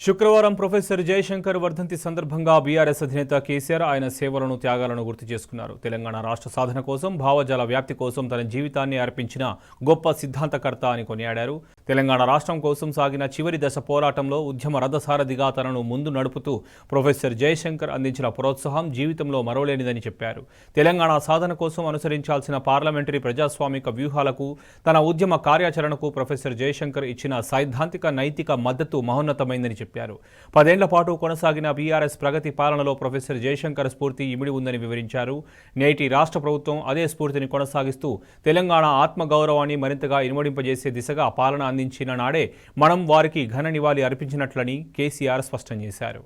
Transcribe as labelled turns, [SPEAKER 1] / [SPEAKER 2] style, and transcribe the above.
[SPEAKER 1] శుక్రవారం ప్రొఫెసర్ జయశంకర్ వర్ధంతి సందర్భంగా బీఆర్ఎస్ అధినేత కేసీఆర్ ఆయన సేవలను త్యాగాలను గుర్తు చేసుకున్నారు. తెలంగాణ రాష్ట్ర సాధన కోసం, భావజాల వ్యాప్తి కోసం తన జీవితాన్ని అర్పించిన గొప్ప సిద్ధాంతకర్త అని కొనియాడారు. తెలంగాణ రాష్ట్రం కోసం సాగిన చివరి దశ పోరాటంలో ఉద్యమ రథసారథిగా తనను ముందు నడుపుతూ ప్రొఫెసర్ జయశంకర్ అందించిన ప్రోత్సాహం జీవితంలో మరవలేనిదని చెప్పారు. తెలంగాణ సాధన కోసం అనుసరించాల్సిన పార్లమెంటరీ ప్రజాస్వామిక వ్యూహాలకు, తన ఉద్యమ కార్యాచరణకు ప్రొఫెసర్ జయశంకర్ ఇచ్చిన సైద్ధాంతిక నైతిక మద్దతు మహోన్నతమైందని చెప్పారు. 10 ఏళ్ల పాటు కొనసాగిన బీఆర్ఎస్ ప్రగతి పాలనలో ప్రొఫెసర్ జయశంకర్ స్ఫూర్తి ఇమిడి ఉందని వివరించారు. నేటి రాష్ట్ర ప్రభుత్వం అదే స్ఫూర్తిని కొనసాగిస్తూ తెలంగాణ ఆత్మగౌరవాన్ని మరింతగా ఇనుమడింపజేసే దిశగా పాలన అందించిన నాడే మనం వారికి ఘన నివాళి అర్పించినట్లని కేసీఆర్ స్పష్టం చేశారు.